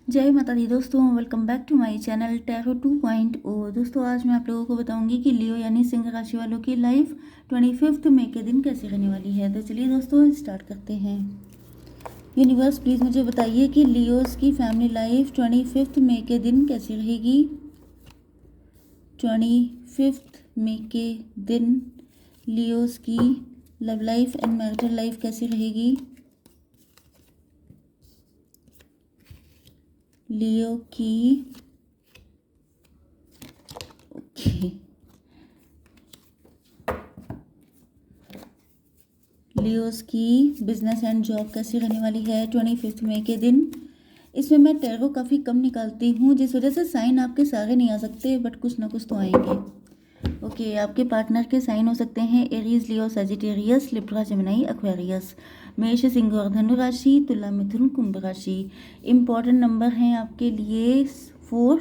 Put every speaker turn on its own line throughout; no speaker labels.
जय माता दी दोस्तों, welcome back to my channel tarot 2.0। दोस्तों आज मैं आप लोगों को बताऊंगी कि लियो यानी सिंह राशि वालों की लाइफ 25 मई के दिन कैसी रहने वाली है। तो चलिए दोस्तों स्टार्ट करते हैं। यूनिवर्स प्लीज़ मुझे बताइए कि लियोस की फैमिली लाइफ 25 मई के दिन कैसी रहेगी। 25 मई के दिन लियोस की love life and marital life कैसी रहेगी। लियो की ओके लियोस की बिजनेस एंड जॉब कैसी रहने वाली है 25 मई के दिन। इसमें मैं टैरो काफ़ी कम निकालती हूँ, जिस वजह से साइन आपके सारे नहीं आ सकते, बट कुछ ना कुछ तो आएंगे। ओके आपके पार्टनर के साइन हो सकते हैं एरीज, लियो, सजिटेरियस, लिब्रा, जेमिनी, एक्वेरियस। मेष, सिंह और धनु राशि, तुला, मिथुन, कुंभ राशि। इंपॉर्टेंट नंबर हैं आपके लिए 4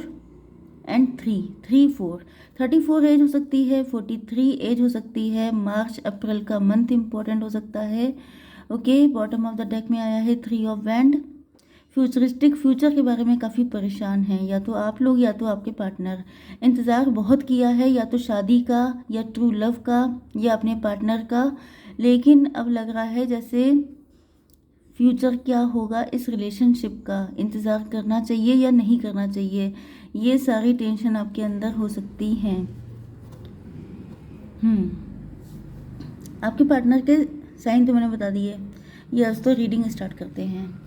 एंड 3 34 एज हो सकती है, 43 एज हो सकती है। मार्च अप्रैल का मंथ इंपॉर्टेंट हो सकता है। Okay bottom of the deck में आया है 3 ऑफ वैंड। फ्यूचरिस्टिक, फ्यूचर के बारे में काफ़ी परेशान हैं, या तो आप लोग या तो आपके पार्टनर। इंतज़ार बहुत किया है, या तो शादी का, या ट्रू लव का, या अपने पार्टनर का। लेकिन अब लग रहा है जैसे फ्यूचर क्या होगा इस रिलेशनशिप का, इंतज़ार करना चाहिए या नहीं करना चाहिए, ये सारी टेंशन आपके अंदर हो सकती हैं। आपके पार्टनर के साइन तो मैंने बता दिए। यस, तो रीडिंग स्टार्ट करते हैं।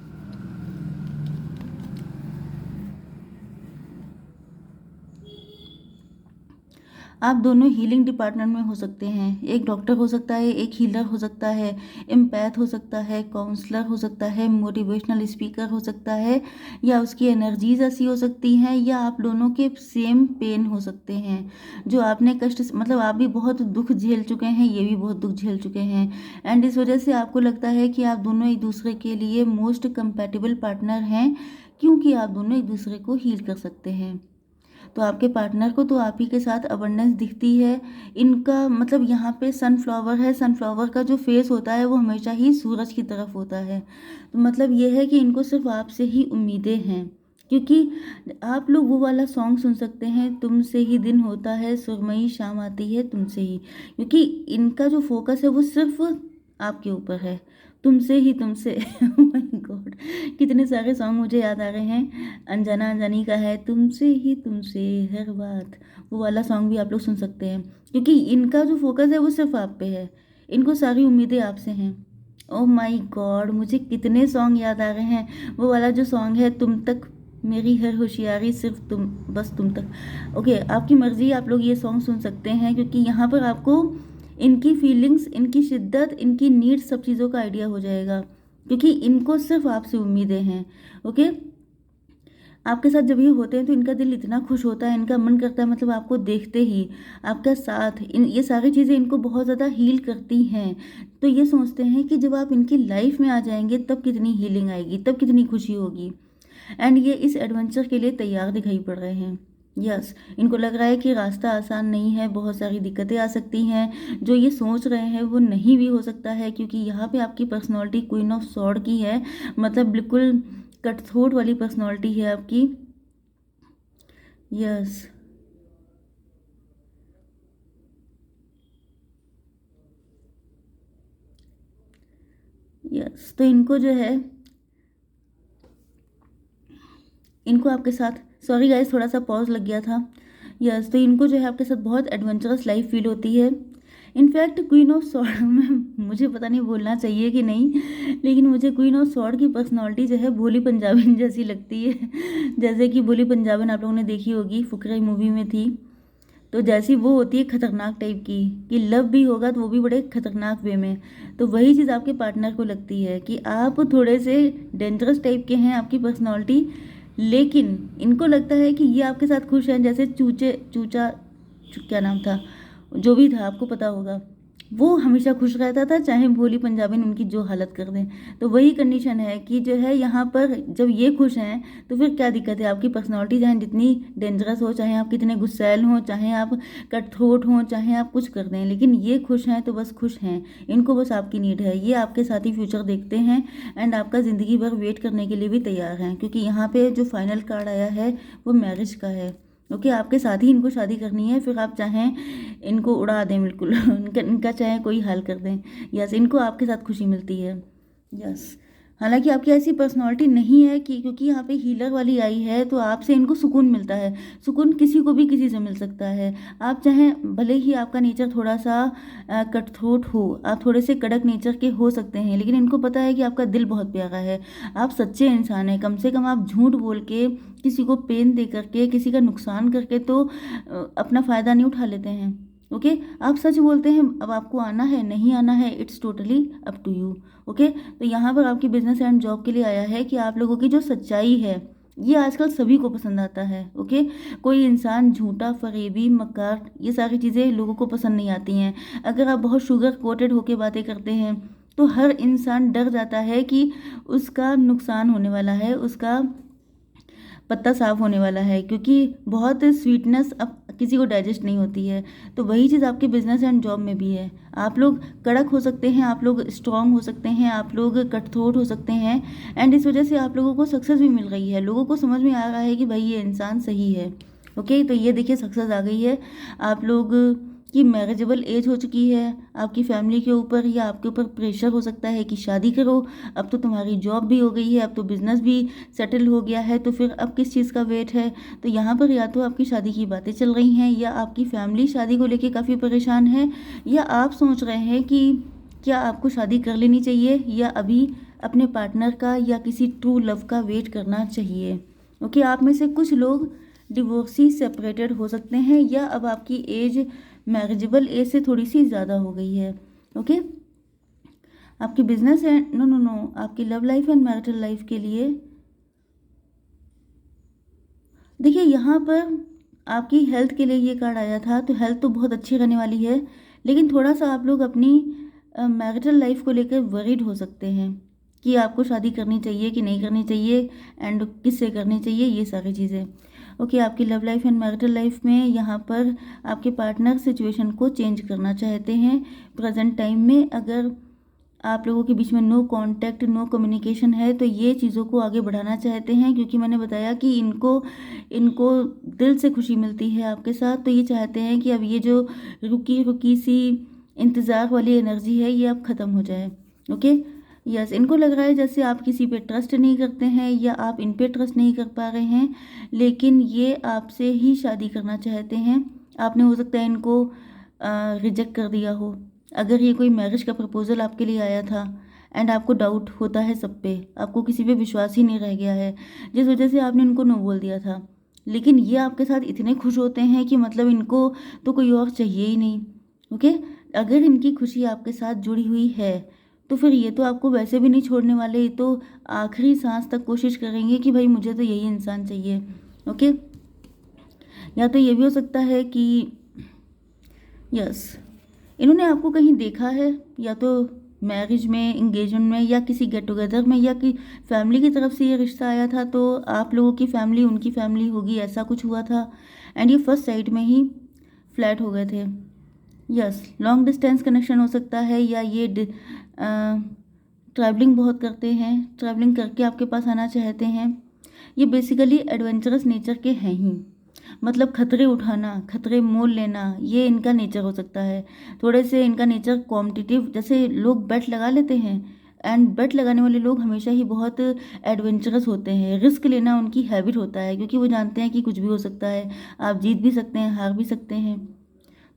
आप दोनों हीलिंग डिपार्टमेंट में हो सकते हैं। एक डॉक्टर हो सकता है, एक हीलर हो सकता है, एम्पैथ हो सकता है, काउंसलर हो सकता है, मोटिवेशनल स्पीकर हो सकता है, या उसकी एनर्जीज ऐसी हो सकती हैं, या आप दोनों के सेम पेन हो सकते हैं। जो आपने कष्ट, मतलब आप भी बहुत दुख झेल चुके हैं, ये भी बहुत दुख झेल चुके हैं, एंड इस वजह से आपको लगता है कि आप दोनों एक दूसरे के लिए मोस्ट कंपैटिबल पार्टनर हैं, क्योंकि आप दोनों एक दूसरे को हील कर सकते हैं। तो आपके पार्टनर को तो आप ही के साथ अबंडेंस दिखती है। इनका मतलब यहाँ पे सनफ्लावर है, सनफ्लावर का जो फेस होता है वो हमेशा ही सूरज की तरफ होता है। तो मतलब ये है कि इनको सिर्फ आपसे ही उम्मीदें हैं, क्योंकि आप लोग वो वाला सॉन्ग सुन सकते हैं, तुमसे ही दिन होता है, सुरमई शाम आती है तुमसे ही, क्योंकि इनका जो फोकस है वो सिर्फ आपके ऊपर है। तुमसे ही तुमसे माय गॉड, कितने सारे सॉन्ग मुझे याद आ रहे हैं। अनजाना अनजानी का है, तुमसे ही तुमसे हर बात, वो वाला सॉन्ग भी आप लोग सुन सकते हैं, क्योंकि इनका जो फोकस है वो सिर्फ आप पे है। इनको सारी उम्मीदें आपसे हैं। ओह माय गॉड, मुझे कितने सॉन्ग याद आ रहे हैं। वो वाला जो सॉन्ग है, तुम तक मेरी हर होशियारी सिर्फ तुम, बस तुम तक। ओके आपकी मर्जी, आप लोग ये सॉन्ग सुन सकते हैं, क्योंकि यहाँ पर आपको इनकी फीलिंग्स, इनकी शिद्दत, इनकी नीड्स, सब चीज़ों का आइडिया हो जाएगा, क्योंकि इनको सिर्फ आपसे उम्मीदें हैं। ओके आपके साथ जब ये होते हैं तो इनका दिल इतना खुश होता है, इनका मन करता है, मतलब आपको देखते ही आपका साथ, इन ये सारी चीज़ें इनको बहुत ज़्यादा हील करती हैं। तो ये सोचते हैं कि जब आप इनकी लाइफ में आ जाएंगे तब कितनी हीलिंग आएगी, तब कितनी खुशी होगी, एंड ये इस एडवेंचर के लिए तैयार दिखाई पड़ रहे हैं। यस इनको लग रहा है कि रास्ता आसान नहीं है, बहुत सारी दिक्कतें आ सकती हैं। जो ये सोच रहे हैं वो नहीं भी हो सकता है, क्योंकि यहाँ पे आपकी पर्सनालिटी क्वीन ऑफ सॉर्ड की है, मतलब बिल्कुल कटथोट वाली पर्सनालिटी है आपकी। यस यस तो इनको जो है, इनको आपके साथ, सॉरी गाइस थोड़ा सा पॉज लग गया था। यस तो इनको जो है आपके साथ बहुत एडवेंचरस लाइफ फील होती है। इनफैक्ट क्वीन ऑफ सॉर्ड में मुझे पता नहीं बोलना चाहिए कि नहीं, लेकिन मुझे क्वीन ऑफ सॉर्ड की पर्सनालिटी जो है भोली पंजाबन जैसी लगती है। जैसे कि भोली पंजाबन आप लोगों ने देखी होगी, फुकरा मूवी में थी, तो जैसी वो होती है खतरनाक टाइप की, कि लव भी होगा तो वो भी बड़े खतरनाक वे में। तो वही चीज़ आपके पार्टनर को लगती है कि आप थोड़े से डेंजरस टाइप के हैं, आपकी पर्सनालिटी, लेकिन इनको लगता है कि ये आपके साथ खुश हैं, जैसे चूचा क्या नाम था, जो भी था आपको पता होगा, वो हमेशा खुश रहता था, चाहे भोली पंजाबी उनकी जो हालत कर दें। तो वही कंडीशन है कि जो है यहाँ पर जब ये खुश हैं तो फिर क्या दिक्कत है। आपकी पर्सनालिटी चाहे जितनी डेंजरस हो, चाहे आप कितने गुस्सैल हों, चाहे आप कट थ्रोट हों, चाहे आप कुछ कर दें, लेकिन ये खुश हैं तो बस खुश हैं। इनको बस आपकी नीड है। ये आपके साथ ही फ्यूचर देखते हैं एंड आपका ज़िंदगी भर वेट करने के लिए भी तैयार हैं, क्योंकि यहाँ पे जो फाइनल कार्ड आया है वो मैरिज का है। ओके, आपके साथ ही इनको शादी करनी है, फिर आप चाहें इनको उड़ा दें बिल्कुल इनका चाहे कोई हाल कर दें। यस, इनको आपके साथ खुशी मिलती है। यस, हालांकि आपकी ऐसी पर्सनालिटी नहीं है कि, क्योंकि यहाँ पे हीलर वाली आई है तो आपसे इनको सुकून मिलता है। सुकून किसी को भी किसी से मिल सकता है। आप चाहें भले ही आपका नेचर थोड़ा सा कटथोट हो, आप थोड़े से कड़क नेचर के हो सकते हैं, लेकिन इनको पता है कि आपका दिल बहुत प्यारा है, आप सच्चे इंसान हैं। कम से कम आप झूठ बोल के, किसी को पेन दे करके, किसी का नुकसान करके तो अपना फ़ायदा नहीं उठा लेते हैं। ओके, आप सच बोलते हैं। अब आपको आना है नहीं आना है, it's totally up to you. Okay, तो यहाँ पर आपकी बिजनेस एंड जॉब के लिए आया है कि आप लोगों की जो सच्चाई है ये आजकल सभी को पसंद आता है। ओके, कोई इंसान झूठा, फरेबी, मक्कार, ये सारी चीज़ें लोगों को पसंद नहीं आती हैं। अगर आप बहुत शुगर कोटेड होके बातें करते हैं तो हर इंसान डर जाता है कि उसका नुकसान होने वाला है, उसका पत्ता साफ होने वाला है, क्योंकि बहुत स्वीटनेस अब किसी को डाइजेस्ट नहीं होती है। तो वही चीज़ आपके बिजनेस एंड जॉब में भी है। आप लोग कड़क हो सकते हैं, आप लोग स्ट्रांग हो सकते हैं, आप लोग कटथोट हो सकते हैं एंड इस वजह से आप लोगों को सक्सेस भी मिल रही है। लोगों को समझ में आ रहा है कि भाई ये इंसान सही है। ओके, तो ये देखिए सक्सेस आ गई है। आप लोग की मैरिजेबल एज हो चुकी है। आपकी फैमिली के ऊपर या आपके ऊपर प्रेशर हो सकता है कि शादी करो। अब तो तुम्हारी जॉब भी हो गई है, अब तो बिजनेस भी सेटल हो गया है, तो फिर अब किस चीज़ का वेट है। तो यहाँ पर या तो आपकी शादी की बातें चल रही हैं, या आपकी फैमिली शादी को लेके काफ़ी परेशान है, या आप सोच रहे हैं कि क्या आपको शादी कर लेनी चाहिए या अभी अपने पार्टनर का या किसी ट्रू लव का वेट करना चाहिए। ओके, आप में से कुछ लोग डिवोर्सी सेपरेटेड हो सकते हैं, या अब आपकी एज मैरिजेबल एज से थोड़ी सी ज़्यादा हो गई है। ओके, आपकी बिजनेस है, नो नो नो, आपकी love life and marital life के लिए देखिए यहाँ पर आपकी हेल्थ के लिए ये कार्ड आया था, तो हेल्थ तो बहुत अच्छी रहने वाली है, लेकिन थोड़ा सा आप लोग अपनी मैरिटल लाइफ को लेकर वरीड हो सकते हैं कि आपको शादी करनी चाहिए कि नहीं करनी चाहिए एंड किससे करनी चाहिए, ये सारी चीज़ें। ओके, आपकी love life and marital life में यहाँ पर आपके पार्टनर सिचुएशन को चेंज करना चाहते हैं प्रेजेंट टाइम में। अगर आप लोगों के बीच में नो कांटेक्ट, नो कम्युनिकेशन है, तो ये चीज़ों को आगे बढ़ाना चाहते हैं, क्योंकि मैंने बताया कि इनको इनको दिल से खुशी मिलती है आपके साथ। तो ये चाहते हैं कि अब ये जो रुकी रुकी सी इंतज़ार वाली एनर्जी है ये अब ख़त्म हो जाए। ओके, यस, इनको लग रहा है जैसे आप किसी पे ट्रस्ट नहीं करते हैं या आप इन पे ट्रस्ट नहीं कर पा रहे हैं, लेकिन ये आपसे ही शादी करना चाहते हैं। आपने हो सकता है इनको रिजेक्ट कर दिया हो। अगर ये कोई मैरिज का प्रपोजल आपके लिए आया था एंड आपको डाउट होता है सब पे, आपको किसी पे विश्वास ही नहीं रह गया है, जिस वजह से आपने इनको नो बोल दिया था, लेकिन ये आपके साथ इतने खुश होते हैं कि मतलब इनको तो कोई और चाहिए ही नहीं। ओके, अगर इनकी खुशी आपके साथ जुड़ी हुई है तो फिर ये तो आपको वैसे भी नहीं छोड़ने वाले, ये तो आखिरी सांस तक कोशिश करेंगे कि भाई मुझे तो यही इंसान चाहिए। ओके, या तो ये भी हो सकता है कि यस, इन्होंने आपको कहीं देखा है, या तो मैरिज में, इंगेजमेंट में, या किसी गेट टुगेदर में, या कि फैमिली की तरफ से ये रिश्ता आया था तो आप लोगों की फैमिली उनकी फैमिली होगी, ऐसा कुछ हुआ था एंड ये फर्स्ट साइड में ही फ्लैट हो गए थे। यस, लॉन्ग डिस्टेंस कनेक्शन हो सकता है, या ये ट्रैवलिंग बहुत करते हैं, ट्रैवलिंग करके आपके पास आना चाहते हैं। ये बेसिकली एडवेंचरस नेचर के हैं ही, मतलब खतरे उठाना, खतरे मोल लेना, ये इनका नेचर हो सकता है। थोड़े से इनका नेचर कॉम्पिटिटिव, जैसे लोग बेट लगा लेते हैं एंड बेट लगाने वाले लोग हमेशा ही बहुत एडवेंचरस होते हैं। रिस्क लेना उनकी हैबिट होता है, क्योंकि वो जानते हैं कि कुछ भी हो सकता है, आप जीत भी सकते हैं, हार भी सकते हैं।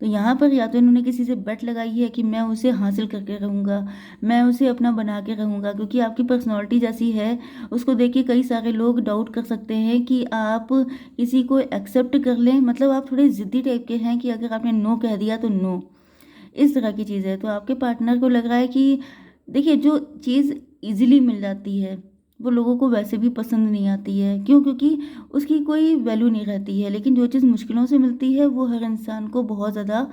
तो यहाँ पर या तो इन्होंने किसी से बेट लगाई है कि मैं उसे हासिल करके रहूँगा, मैं उसे अपना बना के रहूँगा, क्योंकि आपकी पर्सनैलिटी जैसी है उसको देख के कई सारे लोग डाउट कर सकते हैं कि आप किसी को एक्सेप्ट कर लें। मतलब आप थोड़े ज़िद्दी टाइप के हैं कि अगर आपने नो कह दिया तो नो, इस तरह की चीज़ है। तो आपके पार्टनर को लग रहा है कि देखिए जो चीज़ ईजिली मिल जाती है वो लोगों को वैसे भी पसंद नहीं आती है। क्यों? क्योंकि उसकी कोई वैल्यू नहीं रहती है, लेकिन जो चीज़ मुश्किलों से मिलती है वो हर इंसान को बहुत ज़्यादा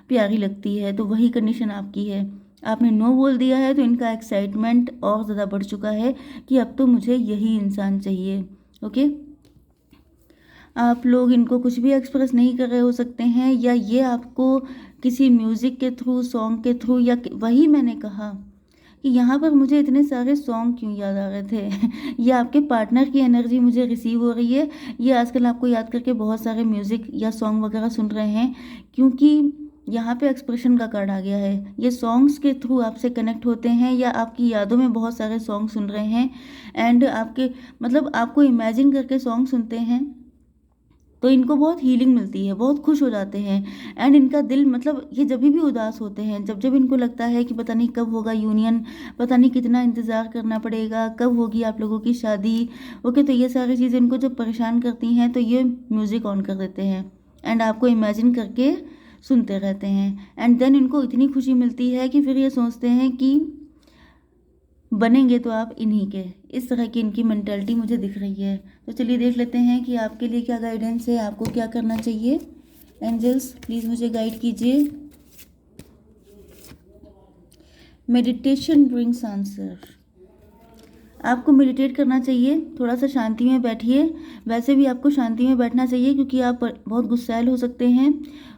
प्यारी लगती है, तो वही कंडीशन आपकी है। आपने नो बोल दिया है तो इनका एक्साइटमेंट और ज़्यादा बढ़ चुका है कि अब तो मुझे यही इंसान चाहिए। ओके, आप लोग इनको कुछ भी एक्सप्रेस नहीं कर रहे हो सकते हैं, या ये आपको किसी म्यूज़िक के थ्रू, सॉन्ग के थ्रू, या वही मैंने कहा कि यहाँ पर मुझे इतने सारे सॉन्ग क्यों याद आ रहे थे ये आपके पार्टनर की एनर्जी मुझे रिसीव हो रही है। ये आजकल आपको याद करके बहुत सारे म्यूज़िक या सॉन्ग वगैरह सुन रहे हैं, क्योंकि यहाँ पे एक्सप्रेशन का कार्ड आ गया है। ये सॉन्ग्स के थ्रू आपसे कनेक्ट होते हैं, या आपकी यादों में बहुत सारे सॉन्ग सुन रहे हैं, एंड आपके मतलब आपको इमेजिन करके सॉन्ग सुनते हैं, तो इनको बहुत हीलिंग मिलती है, बहुत खुश हो जाते हैं। एंड इनका दिल मतलब ये जब भी उदास होते हैं, जब जब इनको लगता है कि पता नहीं कब होगा यूनियन, पता नहीं कितना इंतज़ार करना पड़ेगा, कब होगी आप लोगों की शादी। ओके, तो ये सारी चीज़ें इनको जब परेशान करती हैं तो ये म्यूज़िक ऑन कर देते हैं एंड आपको इमेजिन करके सुनते रहते हैं। एंड देन इनको इतनी खुशी मिलती है कि फिर ये सोचते हैं कि बनेंगे तो आप इन्हीं के। इस तरह की इनकी मेंटालिटी मुझे दिख रही है। तो चलिए देख लेते हैं कि आपके लिए क्या गाइडेंस है, आपको क्या करना चाहिए। एंजल्स प्लीज़ मुझे गाइड कीजिए। Meditation brings answer. आपको मेडिटेट करना चाहिए, थोड़ा सा शांति में बैठिए। वैसे भी आपको शांति में बैठना चाहिए क्योंकि आप बहुत गुस्सैल हो सकते हैं।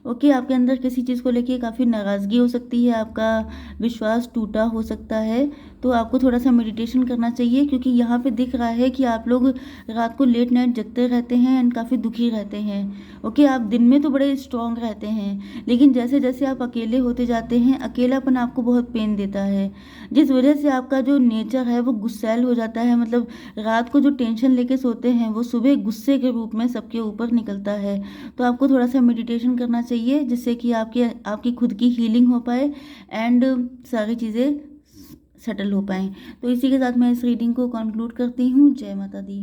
ओके, आपके अंदर किसी चीज़ को लेके काफ़ी नाराज़गी हो सकती है, आपका विश्वास टूटा हो सकता है, तो आपको थोड़ा सा मेडिटेशन करना चाहिए। क्योंकि यहाँ पे दिख रहा है कि आप लोग रात को लेट नाइट जगते रहते हैं एंड काफ़ी दुखी रहते हैं। ओके, आप दिन में तो बड़े स्ट्रॉन्ग रहते हैं, लेकिन जैसे जैसे आप अकेले होते जाते हैं, अकेलापन आपको बहुत पेन देता है, जिस वजह से आपका जो नेचर है वो गुस्सैल हो जाता है। मतलब रात को जो टेंशन लेके सोते हैं वो सुबह गुस्से के रूप में सबके ऊपर निकलता है। तो आपको थोड़ा सा मेडिटेशन करना चाहिए जिससे कि आपकी खुद की हीलिंग हो पाए एंड सारी चीज़ें सेटल हो पाएँ। तो इसी के साथ मैं इस रीडिंग को कंक्लूड करती हूँ। जय माता दी।